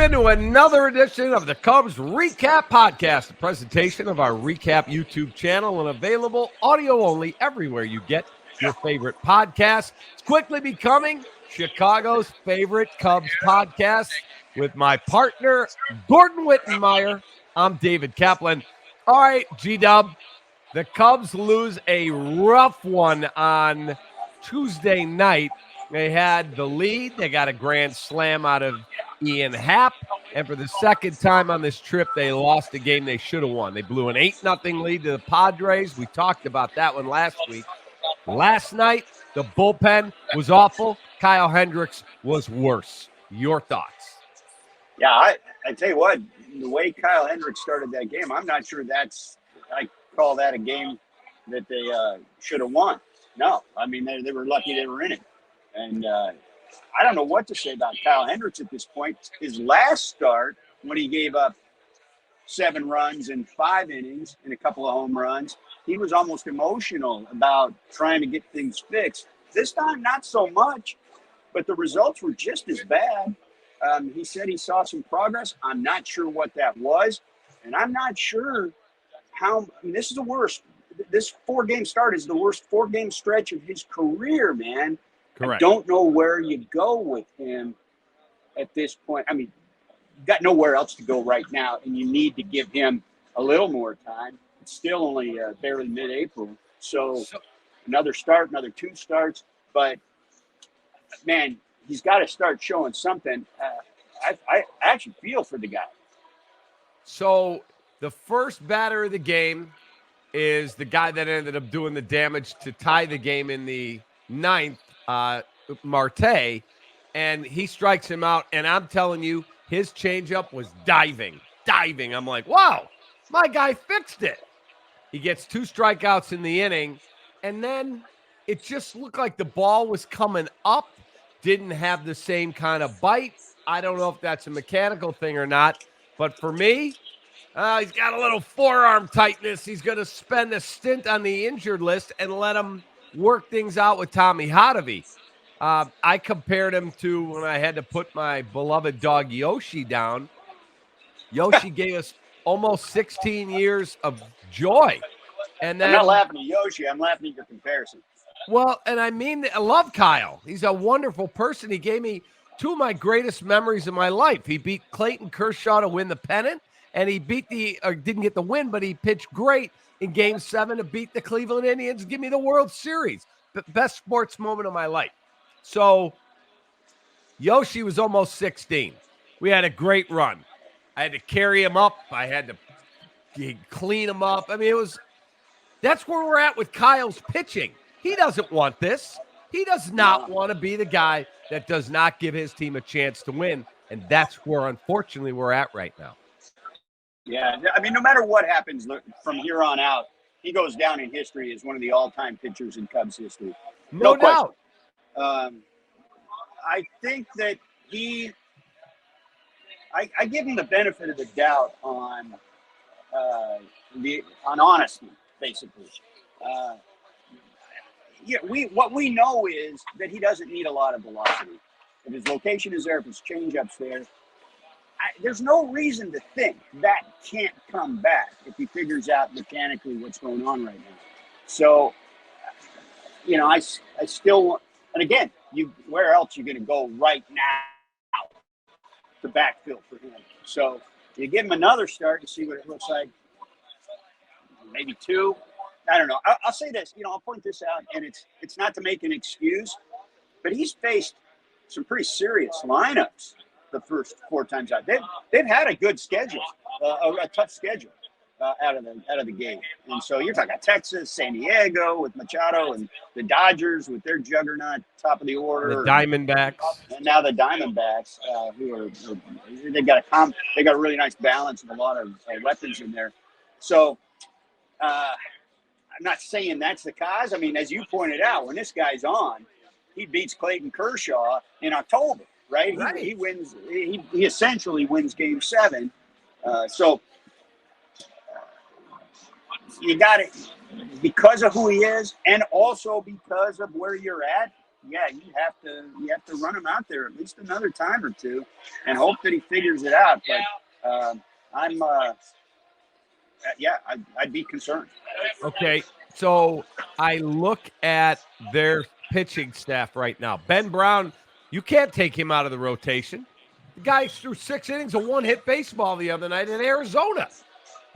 into another edition of the Cubs REKAP Podcast, a presentation of our REKAP YouTube channel and available audio only everywhere you get your favorite podcasts. It's quickly becoming Chicago's favorite Cubs podcast with my partner, Gordon Wittenmeyer. I'm David Kaplan. All right, G-Dub, the Cubs lose a rough one on Tuesday night. They had the lead. They got a grand slam out of Ian Happ. And for the second time on this trip, they lost a game they should have won. They blew an 8-0 lead to the Padres. We talked about that one last week. Last night, the bullpen was awful. Kyle Hendricks was worse. Your thoughts? Yeah, I tell you what, the way Kyle Hendricks started that game, I'm not sure I call that a game that they should have won. No, I mean, they were lucky they were in it. And I don't know what to say about Kyle Hendricks at this point. His last start, when he gave up 7 runs in 5 innings and a couple of home runs, he was almost emotional about trying to get things fixed. This time, not so much, but the results were just as bad. He said he saw some progress. I'm not sure what that was, and I'm not sure how. I mean, this is the worst. This 4-game start is the worst 4-game stretch of his career, man. Correct. I don't know where you go with him at this point. I mean, you've got nowhere else to go right now, and you need to give him a little more time. It's still only barely mid-April, so another start, another 2 starts. But, man, he's got to start showing something. I actually feel for the guy. So the first batter of the game is the guy that ended up doing the damage to tie the game in the 9th. Marte, and he strikes him out, and I'm telling you, his changeup was diving. I'm like, wow, my guy fixed it. He gets 2 strikeouts in the inning, and then it just looked like the ball was coming up, didn't have the same kind of bite. I don't know if that's a mechanical thing or not, but for me, he's got a little forearm tightness. He's going to spend a stint on the injured list and let him work things out with Tommy Hotovy. I compared him to when I had to put my beloved dog Yoshi down. Yoshi gave us almost 16 years of joy. And then, I'm not laughing at Yoshi. I'm laughing at your comparison. Well, and I mean, I love Kyle. He's a wonderful person. He gave me 2 of my greatest memories of my life. He beat Clayton Kershaw to win the pennant, and he didn't get the win, but he pitched great in Game 7 to beat the Cleveland Indians, give me the World Series. The best sports moment of my life. So Yoshi was almost 16. We had a great run. I had to carry him up. I had to clean him up. I mean, that's where we're at with Kyle's pitching. He doesn't want this. He does not want to be the guy that does not give his team a chance to win. And that's where, unfortunately, we're at right now. Yeah, I mean, no matter what happens from here on out, he goes down in history as one of the all-time pitchers in Cubs history. No doubt. I think that I give him the benefit of the doubt on honesty, basically. What we know is that he doesn't need a lot of velocity. If his location is there, if his changeup's there, there's no reason to think that can't come back if he figures out mechanically what's going on right now. So, I still want, and again, where else are you going to go right now to backfill for him? So you give him another start and see what it looks like. Maybe 2. I don't know. I'll say this, I'll point this out, and it's not to make an excuse, but he's faced some pretty serious lineups the first 4 times out. They've had a good schedule, a tough schedule out of the gate. And so you're talking Texas, San Diego with Machado, and the Dodgers with their juggernaut top of the order. The Diamondbacks. And now the Diamondbacks, they got a really nice balance of a lot of weapons in there. So I'm not saying that's the cause. I mean, as you pointed out, when this guy's on, he beats Clayton Kershaw in October. Right? He wins. He essentially wins Game 7. So you got it because of who he is, and also because of where you're at. yeah, you have to run him out there at least another time or two, and hope that he figures it out. But I'd be concerned. Okay, so I look at their pitching staff right now. Ben Brown, you can't take him out of the rotation. The guy threw 6 innings of one-hit baseball the other night in Arizona.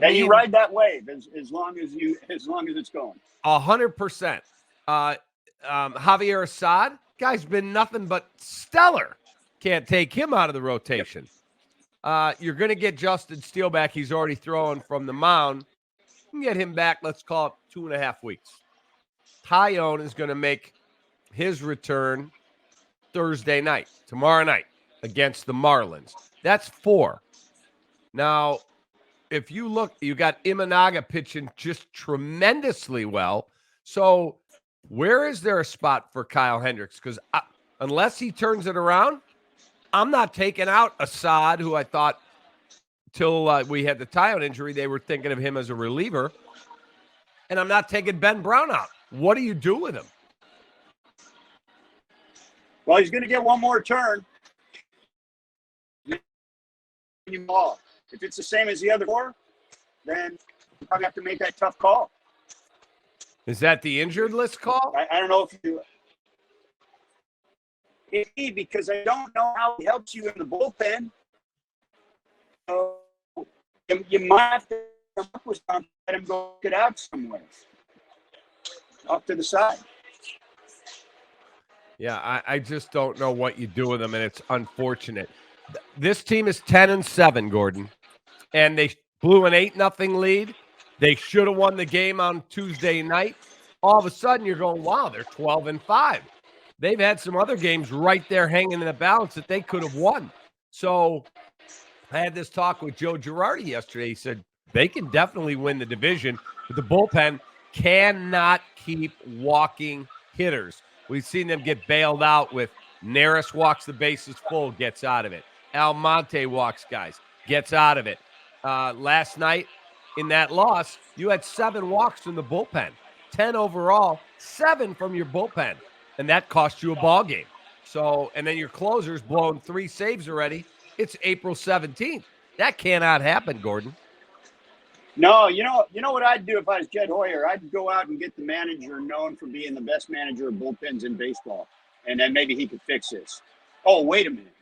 And you ride that wave as long as it's going. 100%. Javier Assad, guy's been nothing but stellar. Can't take him out of the rotation. You're going to get Justin Steele back. He's already throwing from the mound. You can get him back, let's call it 2.5 weeks. Tyion is going to make his return Thursday night, tomorrow night, against the Marlins. That's 4. Now, if you look, you got Imanaga pitching just tremendously well. So where is there a spot for Kyle Hendricks? Because unless he turns it around, I'm not taking out Assad, who I thought till we had the Tyion injury, they were thinking of him as a reliever. And I'm not taking Ben Brown out. What do you do with him? Well, he's going to get one more turn. If it's the same as the other 4, then you probably have to make that tough call. Is that the injured list call? I don't know if you do. Because I don't know how he helps you in the bullpen. So you might have to come up with something, let him go get out somewhere. Off to the side. Yeah, I just don't know what you do with him, and it's unfortunate. This team is 10-7, Gordon, and they blew an 8-0 lead. They should have won the game on Tuesday night. All of a sudden, you're going, wow, they're 12-5. They've had some other games right there hanging in the balance that they could have won. So I had this talk with Joe Girardi yesterday. He said they can definitely win the division, but the bullpen cannot keep walking hitters. We've seen them get bailed out with Neris walks the bases full, gets out of it. Almonte walks guys, gets out of it. Last night in that loss, you had 7 walks from the bullpen, 10 overall, 7 from your bullpen, and that cost you a ball game. So, and then your closer's blown 3 saves already. It's April 17th. That cannot happen, Gordon. No, you know what I'd do if I was Jed Hoyer? I'd go out and get the manager known for being the best manager of bullpens in baseball, and then maybe he could fix this. Oh, wait a minute.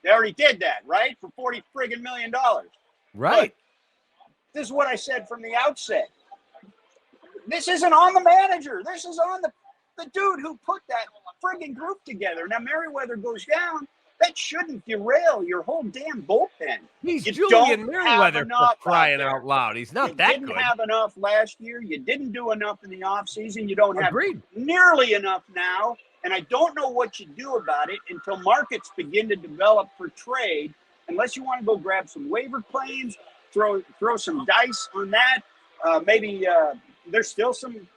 They already did that, right? For $40 friggin' million. Right. Look, this is what I said from the outset. This isn't on the manager. This is on the dude who put that friggin' group together. Now, Merriweather goes down. That shouldn't derail your whole damn bullpen. He's Julian Merriweather, for crying out loud. He's not that good. You didn't have enough last year. You didn't do enough in the offseason. You don't have Agreed. nearly enough now. And I don't know what you do about it until markets begin to develop for trade, unless you want to go grab some waiver claims, throw some dice on that. Maybe there's still some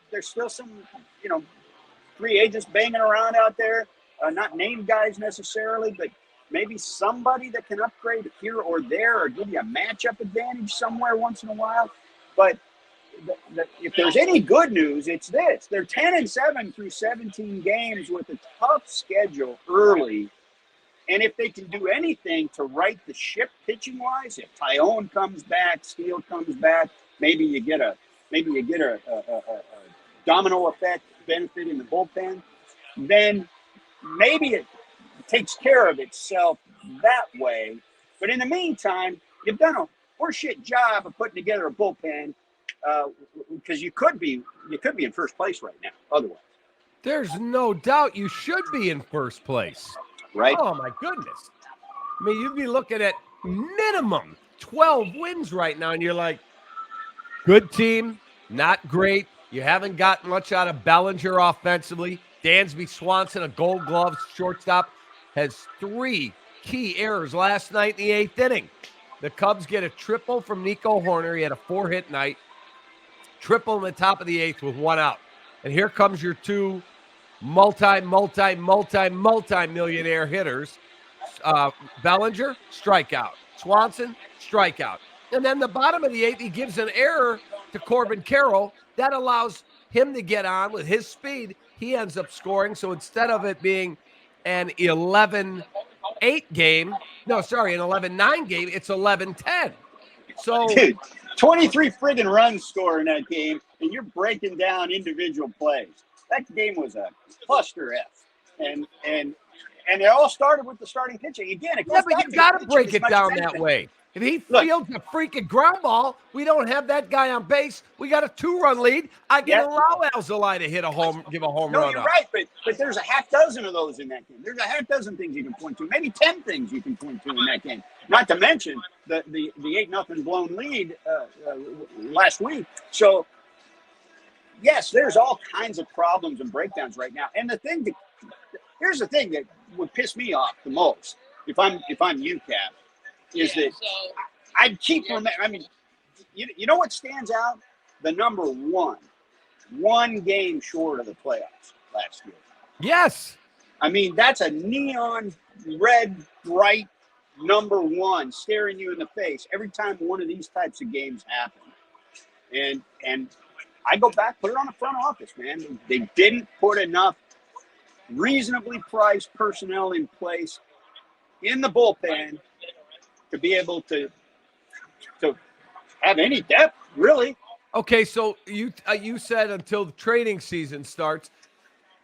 free agents banging around out there. Not named guys necessarily, but maybe somebody that can upgrade here or there or give you a matchup advantage somewhere once in a while. But if there's any good news, it's this. They're 10-7 through 17 games with a tough schedule early. And if they can do anything to right the ship pitching-wise, if Tyion comes back, Steele comes back, maybe you get a domino effect benefit in the bullpen, then maybe it takes care of itself that way. But in the meantime, you've done a horseshit job of putting together a bullpen because you could be in first place right now. Otherwise, there's no doubt you should be in first place. Right? Oh my goodness! I mean, you'd be looking at minimum 12 wins right now, and you're like, good team, not great. You haven't gotten much out of Bellinger offensively. Dansby Swanson, a Gold Glove shortstop, has 3 key errors last night in the 8th inning. The Cubs get a triple from Nico Horner. He had a 4-hit night. Triple in the top of the 8th with 1 out. And here comes your 2 multi-millionaire hitters. Bellinger, strikeout. Swanson, strikeout. And then the bottom of the 8th, he gives an error to Corbin Carroll. That allows him to get on with his speed he ends up scoring. So instead of it being an 11-8 game, no, sorry, an 11-9 game, it's 11-10. So, dude, 23 friggin' runs score in that game, and you're breaking down individual plays. That game was a cluster F, and it all started with the starting pitching. Again, it goes but you got to break it down that way. If he fields a freaking ground ball, we don't have that guy on base. We got a 2-run lead. I can allow Alzolay to give a home run. No, you're right, but there's a half dozen of those in that game. There's a half dozen things you can point to, maybe 10 things you can point to in that game. Not to mention the 8-0 blown lead last week. So, yes, there's all kinds of problems and breakdowns right now. And here's the thing that would piss me off the most if I'm UCAP. Is that I'd keep remembering. I mean, you know what stands out? The number one game short of the playoffs last year. Yes. I mean, that's a neon red, bright number one staring you in the face every time one of these types of games happen. And I go back, put it on the front office, man. They didn't put enough reasonably priced personnel in place in the bullpen to be able to have any depth, really. Okay, so you said until the trading season starts,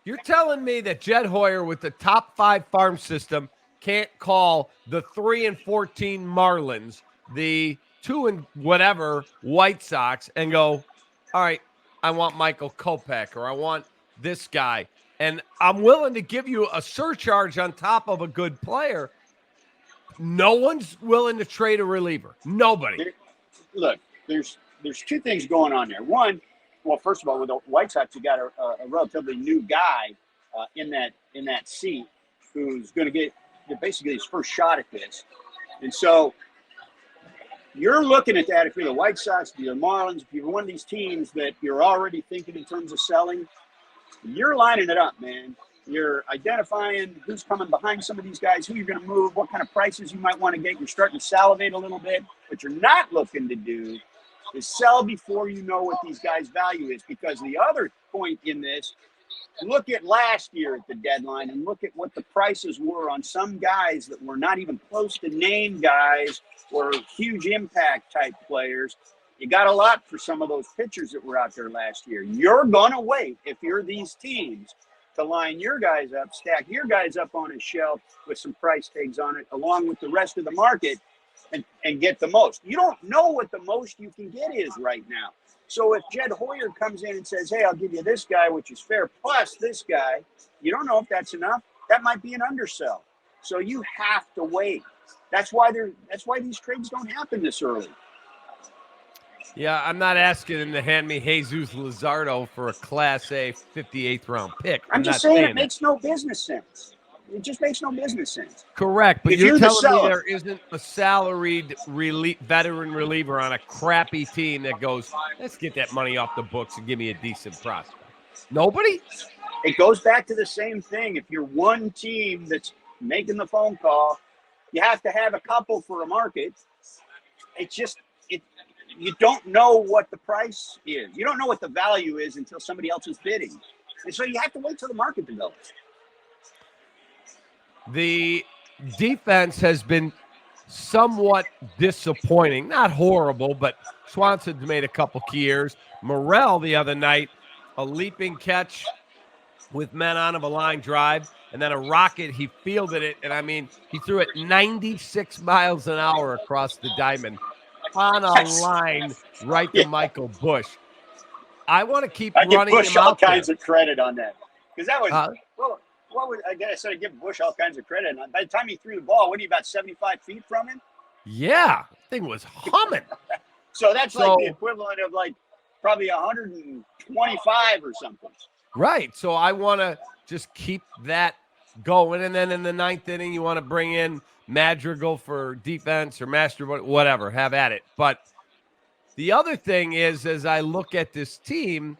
you're telling me that Jed Hoyer with the top 5 farm system can't call the 3-14 Marlins, the 2-whatever White Sox, and go, all right, I want Michael Kopech, or I want this guy, and I'm willing to give you a surcharge on top of a good player. No one's willing to trade a reliever. Nobody. Look, there's 2 things going on there. One, well, first of all, with the White Sox, you got a relatively new guy in that seat who's going to get basically his first shot at this. And so you're looking at that if you're the White Sox, if you're the Marlins, if you're one of these teams that you're already thinking in terms of selling, you're lining it up, man. You're identifying who's coming behind some of these guys, who you're going to move, what kind of prices you might want to get. You're starting to salivate a little bit. What you're not looking to do is sell before you know what these guys' value is. Because the other point in this, look at last year at the deadline and look at what the prices were on some guys that were not even close to name guys or huge impact type players. You got a lot for some of those pitchers that were out there last year. You're going to wait, if you're these teams, to line your guys up, stack your guys up on a shelf with some price tags on it, along with the rest of the market, and get the most. You don't know what the most you can get is right now. So if Jed Hoyer comes in and says, hey, I'll give you this guy, which is fair, plus this guy, you don't know if that's enough. That might be an undersell. So you have to wait. That's why these trades don't happen this early. Yeah, I'm not asking him to hand me Jesus Luzardo for a Class A 58th round pick. I'm just saying it makes no business sense. It just makes no business sense. Correct, but you're telling me there isn't a salaried veteran reliever on a crappy team that goes, let's get that money off the books and give me a decent prospect. Nobody? It goes back to the same thing. If you're one team that's making the phone call, you have to have a couple for a market. It's just you don't know what the price is. You don't know what the value is until somebody else is bidding. And so you have to wait till the market develops. The defense has been somewhat disappointing. Not horrible, but Swanson's made a couple key errors. Morrell the other night, a leaping catch with men on of a line drive, and then a rocket. He fielded it, and I mean, he threw it 96 miles an hour across the diamond on a line right to Michael Bush. I want to keep running him out there. I give Bush all kinds of credit on that. Because that was, I guess I give Bush all kinds of credit. By the time he threw the ball, wasn't he about 75 feet from him? Yeah, thing was humming. So that's like the equivalent of like probably 125 or something. Right. So I want to just keep that going. And then in the 9th inning, you want to bring in Madrigal for defense or Master, whatever, have at it. But the other thing is, as I look at this team,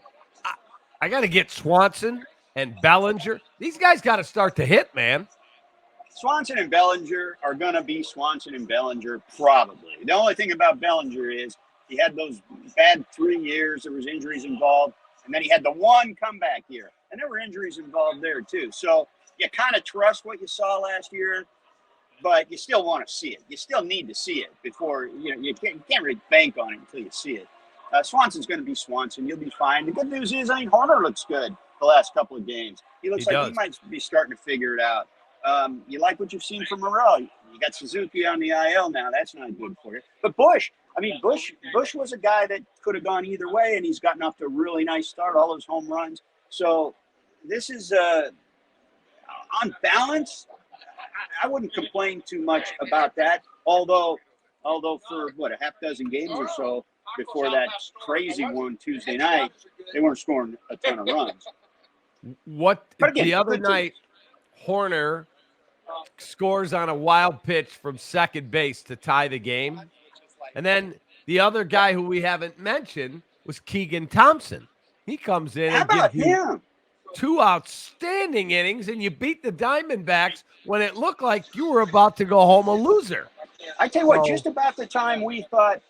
I got to get Swanson and Bellinger. These guys got to start to hit, man. Swanson and Bellinger are going to be Swanson and Bellinger probably. The only thing about Bellinger is he had those bad 3 years. There was injuries involved. And then he had the one comeback year. and there were injuries involved there too. So you kind of trust what you saw last year, but you still want to see it. You still need to see it before you can't really bank on it until you see it. Swanson's going to be Swanson. You'll be fine. The good news is, I think Horner looks good the last couple of games. He looks like he might be starting to figure it out. You like what you've seen from Morrell. You got Suzuki on the IL now. That's not good for you. But Bush was a guy that could have gone either way, and he's gotten off to a really nice start, all those home runs. So this is on balance, I wouldn't complain too much about that. Although for a half dozen games or so before that crazy one Tuesday night, they weren't scoring a ton of runs. The other night, Horner scores on a wild pitch from second base to tie the game. And then the other guy who we haven't mentioned was Keegan Thompson. He comes in and gives you 2 outstanding innings, and you beat the Diamondbacks when it looked like you were about to go home a loser. I tell you what, just about the time we thought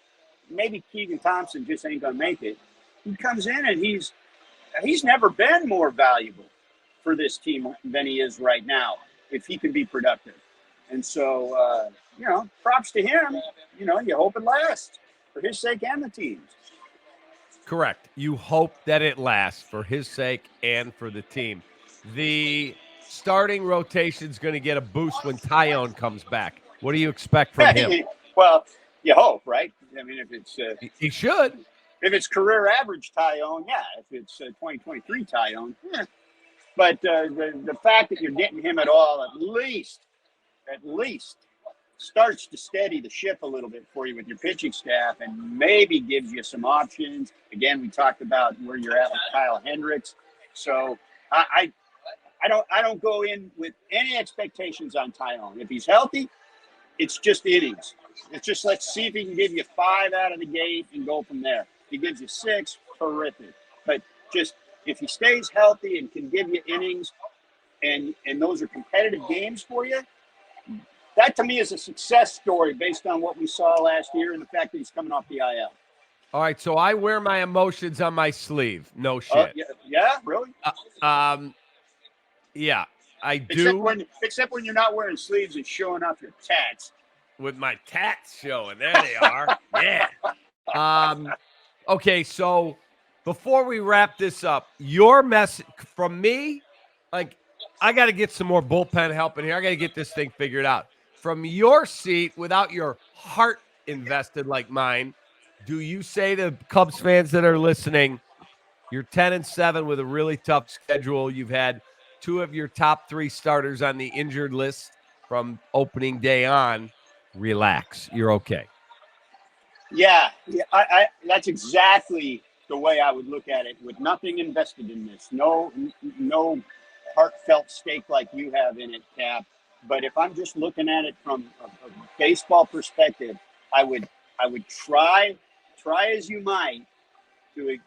maybe Keegan Thompson just ain't going to make it, he comes in and he's never been more valuable for this team than he is right now, if he can be productive. And so, props to him. You hope it lasts for his sake and the team's. Correct. You hope that it lasts for his sake and for the team. The starting rotation is going to get a boost when Tyion comes back. What do you expect from him? Well, you hope, right? I mean, if it's he should. If it's career average Tyion, yeah. If it's 2023 Tyion, yeah. But the fact that you're getting him at all, at least starts to steady the ship a little bit for you with your pitching staff, and maybe gives you some options. Again, we talked about where you're at with Kyle Hendricks. So I don't go in with any expectations on Tyion. If he's healthy, it's just innings. It's just, let's see if he can give you 5 out of the gate and go from there. If he gives you 6, terrific. But just if he stays healthy and can give you innings, and those are competitive games for you, that to me is a success story based on what we saw last year and the fact that he's coming off the IL. All right, so I wear my emotions on my sleeve. No shit. Yeah, really? Yeah, I do. Except when you're not wearing sleeves and showing off your tats. With my tats showing. There they are. Yeah. Okay, so before we wrap this up, your message from me, like, I got to get some more bullpen help in here. I got to get this thing figured out. From your seat, without your heart invested like mine, do you say to Cubs fans that are listening, you're 10-7 with a really tough schedule. You've had 2 of your top 3 starters on the injured list from opening day on. Relax. You're okay. Yeah. I that's exactly the way I would look at it, with nothing invested in this. No heartfelt stake like you have in it, Cap. But if I'm just looking at it from a baseball perspective, I would try as you might to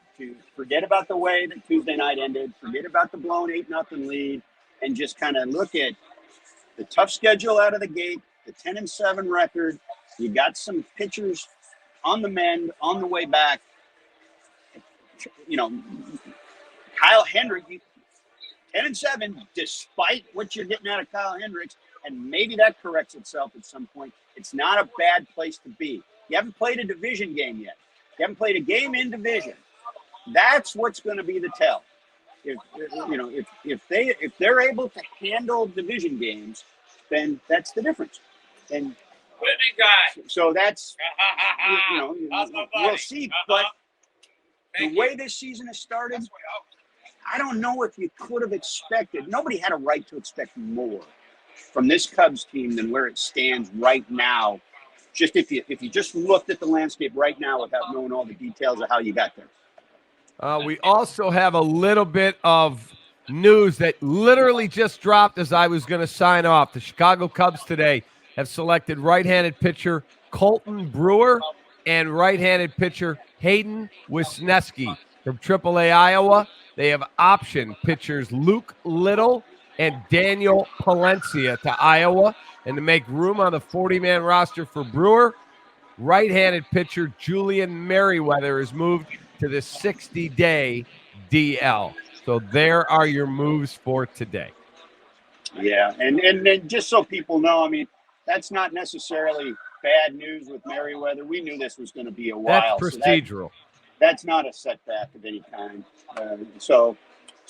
forget about the way that Tuesday night ended, forget about the blown 8-0 lead, and just kind of look at the tough schedule out of the gate, the 10-7 record. You got some pitchers on the mend, on the way back. Kyle Hendricks, 10-7, despite what you're getting out of Kyle Hendricks, and maybe that corrects itself at some point. It's not a bad place to be. You haven't played a division game yet. You haven't played a game in division. That's what's going to be the tell. If they're able to handle division games, then that's the difference. And so that's we'll see. But the way this season has started, I don't know if you could have expected. Nobody had a right to expect more from this Cubs team than where it stands right now. Just if you just looked at the landscape right now without knowing all the details of how you got there. We also have a little bit of news that literally just dropped as I was going to sign off. The Chicago Cubs today have selected right-handed pitcher Colton Brewer and right-handed pitcher Hayden Wisniewski from AAA Iowa. They have optioned pitchers Luke Little and Daniel Palencia to Iowa. And to make room on the 40-man roster for Brewer, right-handed pitcher Julian Merriweather is moved to the 60-day DL. So there are your moves for today. Yeah, and then just so people know, I mean, that's not necessarily bad news with Merriweather. We knew this was going to be a while. That's procedural. So that's not a setback of any kind. So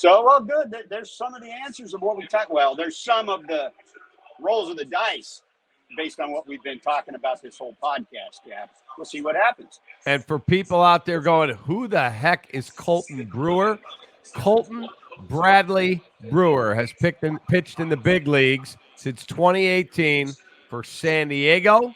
well, good. There's some of the answers of what we talked. Well, there's some of the rolls of the dice based on what we've been talking about this whole podcast. Yeah, we'll see what happens. And for people out there going, who the heck is Colton Brewer? Colton Bradley Brewer has pitched in the big leagues since 2018 for San Diego,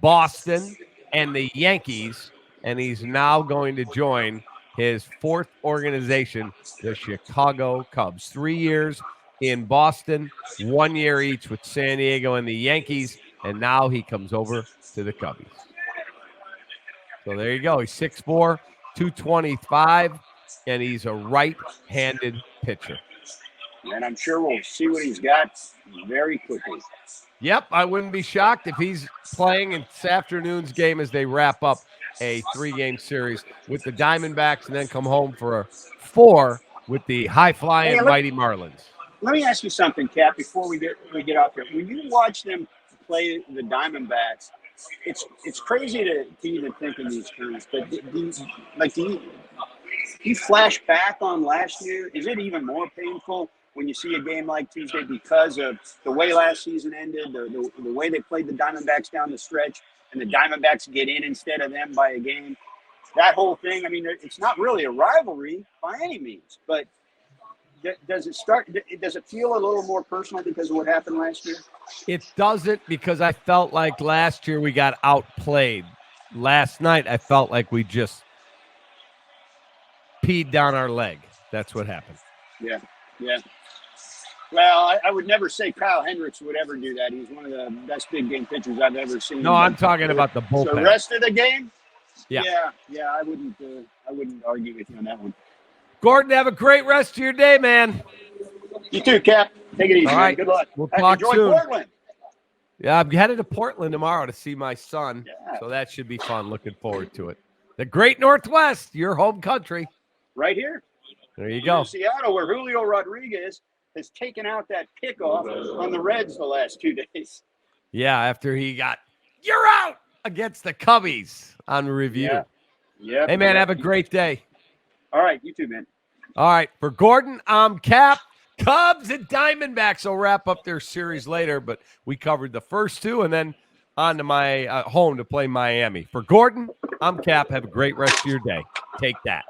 Boston, and the Yankees, and he's now going to join his fourth organization, the Chicago Cubs. 3 years in Boston, 1 year each with San Diego and the Yankees, and now he comes over to the Cubbies. So there you go. He's 6'4", 225, and he's a right-handed pitcher. And I'm sure we'll see what he's got very quickly. Yep, I wouldn't be shocked if he's playing in this afternoon's game as they wrap up a 3-game series with the Diamondbacks and then come home for a 4 with the high-flying mighty Marlins. Let me ask you something, Kap, before we get off here. When you watch them play the Diamondbacks, it's crazy to even think in these terms, but do you flash back on last year? Is it even more painful when you see a game like Tuesday because of the way last season ended, the way they played the Diamondbacks down the stretch, and the Diamondbacks get in instead of them by a game? That whole thing, I mean, it's not really a rivalry by any means, but does it feel a little more personal because of what happened last year? It doesn't, because I felt like last year we got outplayed. Last night I felt like we just peed down our leg. That's what happened. Yeah. Well, I would never say Kyle Hendricks would ever do that. He's one of the best big game pitchers I've ever seen. No, I'm talking about the bullpen. So the rest of the game? Yeah. I wouldn't argue with you on that one. Gordon, have a great rest of your day, man. You too, Kap. Take it easy, All man. right. Good luck. We'll talk Enjoy soon. Portland. Yeah, I'm headed to Portland tomorrow to see my son. Yeah. So that should be fun. Looking forward to it. The Great Northwest, your home country. Right here. There you go. In Seattle, where Julio Rodriguez has taken out that kickoff on the Reds the last 2 days. Yeah, after he got, you're out against the Cubbies on review. Yeah. Hey, man, have a great day. All right, you too, man. All right, for Gordon, I'm Kap. Cubs and Diamondbacks will wrap up their series later, but we covered the first two and then on to my home to play Miami. For Gordon, I'm Kap. Have a great rest of your day. Take that.